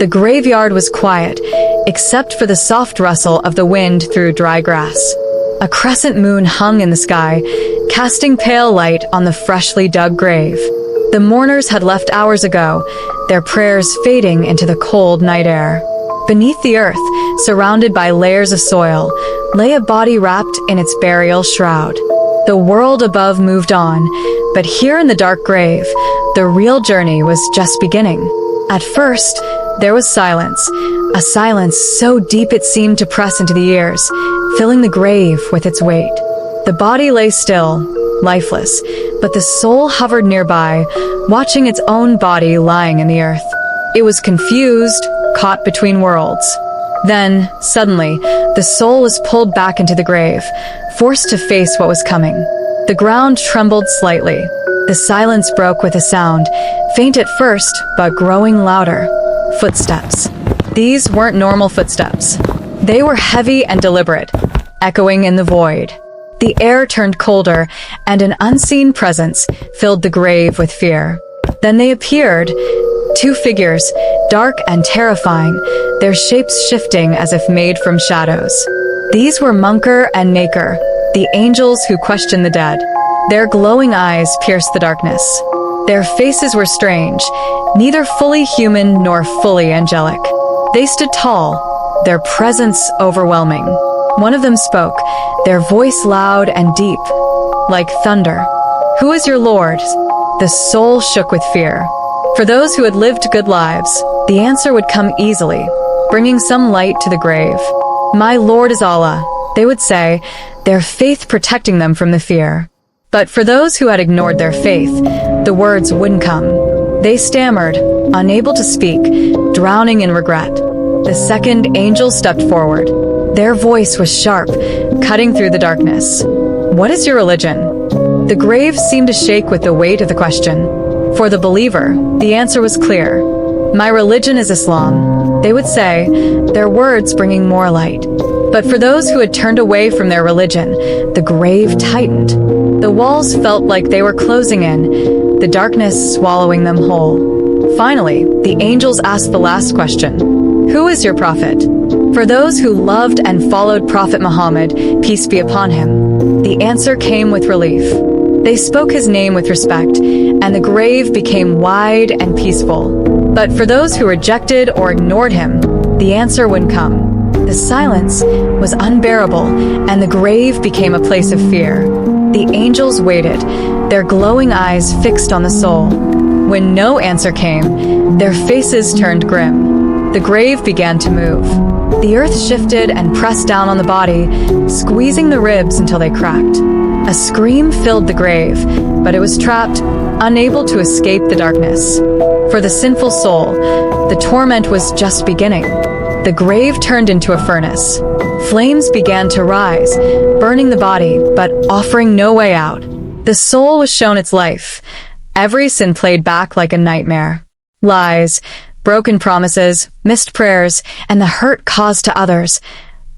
The graveyard was quiet, except for the soft rustle of the wind through dry grass. A crescent moon hung in the sky, casting pale light on the freshly dug grave. The mourners had left hours ago, their prayers fading into the cold night air. Beneath the earth, surrounded by layers of soil, lay a body wrapped in its burial shroud. The world above moved on, but here in the dark grave, the real journey was just beginning. At first, there was silence, a silence so deep it seemed to press into the ears, filling the grave with its weight. The body lay still, lifeless, but the soul hovered nearby, watching its own body lying in the earth. It was confused, caught between worlds. Then, suddenly, the soul was pulled back into the grave, forced to face what was coming. The ground trembled slightly. The silence broke with a sound, faint at first, but growing louder. Footsteps. These weren't normal footsteps. They were heavy and deliberate, echoing in the void. The air turned colder, and an unseen presence filled the grave with fear. Then they appeared, two figures, dark and terrifying, their shapes shifting as if made from shadows. These were Munkar and Nakir, the angels who questioned the dead. Their glowing eyes pierced the darkness. Their faces were strange, neither fully human nor fully angelic. They stood tall, their presence overwhelming. One of them spoke, their voice loud and deep, like thunder. "Who is your Lord?" The soul shook with fear. For those who had lived good lives, the answer would come easily, bringing some light to the grave. "My Lord is Allah," they would say, their faith protecting them from the fear. But for those who had ignored their faith, the words wouldn't come. They stammered, unable to speak, drowning in regret. The second angel stepped forward. Their voice was sharp, cutting through the darkness. "What is your religion?" The grave seemed to shake with the weight of the question. For the believer, the answer was clear. "My religion is Islam," they would say, their words bringing more light. But for those who had turned away from their religion, the grave tightened. The walls felt like they were closing in, the darkness swallowing them whole. Finally, the angels asked the last question. "Who is your prophet?" For those who loved and followed Prophet Muhammad, peace be upon him, the answer came with relief. They spoke his name with respect, and the grave became wide and peaceful. But for those who rejected or ignored him, the answer wouldn't come. The silence was unbearable, and the grave became a place of fear. The angels waited, their glowing eyes fixed on the soul. When no answer came, their faces turned grim. The grave began to move. The earth shifted and pressed down on the body, squeezing the ribs until they cracked. A scream filled the grave, but it was trapped, unable to escape the darkness. For the sinful soul, the torment was just beginning. The grave turned into a furnace. Flames began to rise, burning the body, but offering no way out. The soul was shown its life. Every sin played back like a nightmare. Lies, broken promises, missed prayers, and the hurt caused to others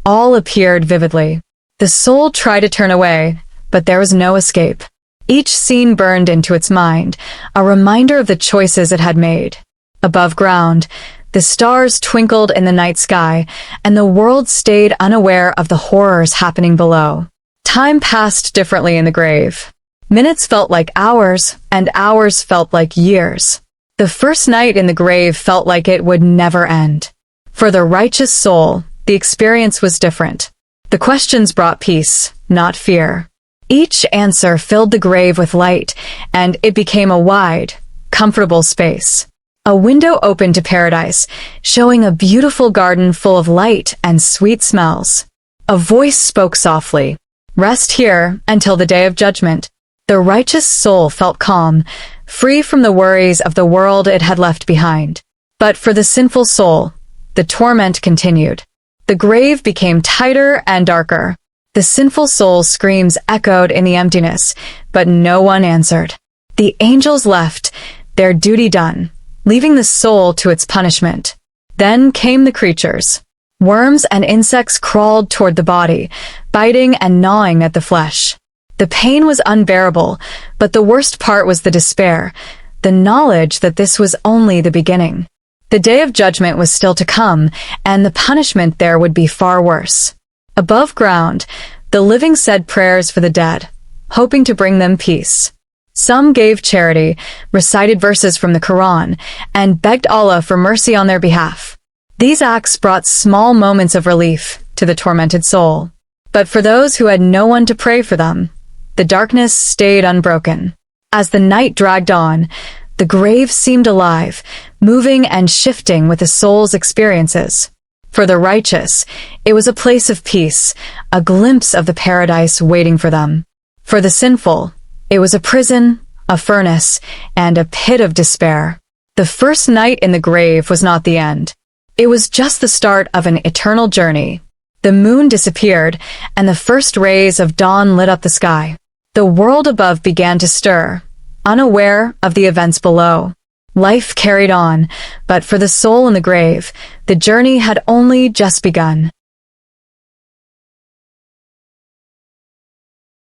all appeared vividly. The soul tried to turn away, but there was no escape. Each scene burned into its mind, a reminder of the choices it had made. Above ground, the stars twinkled in the night sky, and the world stayed unaware of the horrors happening below. Time passed differently in the grave. Minutes felt like hours, and hours felt like years. The first night in the grave felt like it would never end. For the righteous soul, the experience was different. The questions brought peace, not fear. Each answer filled the grave with light, and it became a wide, comfortable space. A window opened to paradise, showing a beautiful garden full of light and sweet smells. A voice spoke softly, "Rest here until the day of judgment." The righteous soul felt calm, free from the worries of the world it had left behind. But for the sinful soul, the torment continued. The grave became tighter and darker. The sinful soul's screams echoed in the emptiness, but no one answered. The angels left, their duty done, leaving the soul to its punishment. Then came the creatures. Worms and insects crawled toward the body, biting and gnawing at the flesh. The pain was unbearable, but the worst part was the despair, the knowledge that this was only the beginning. The day of judgment was still to come, and the punishment there would be far worse. Above ground, the living said prayers for the dead, hoping to bring them peace. Some gave charity, recited verses from the Quran, and begged Allah for mercy on their behalf. These acts brought small moments of relief to the tormented soul. But for those who had no one to pray for them, the darkness stayed unbroken. As the night dragged on, the grave seemed alive, moving and shifting with the soul's experiences. For the righteous, it was a place of peace, a glimpse of the paradise waiting for them. For the sinful, it was a prison, a furnace, and a pit of despair. The first night in the grave was not the end. It was just the start of an eternal journey. The moon disappeared, and the first rays of dawn lit up the sky. The world above began to stir, unaware of the events below. Life carried on, but for the soul in the grave, the journey had only just begun.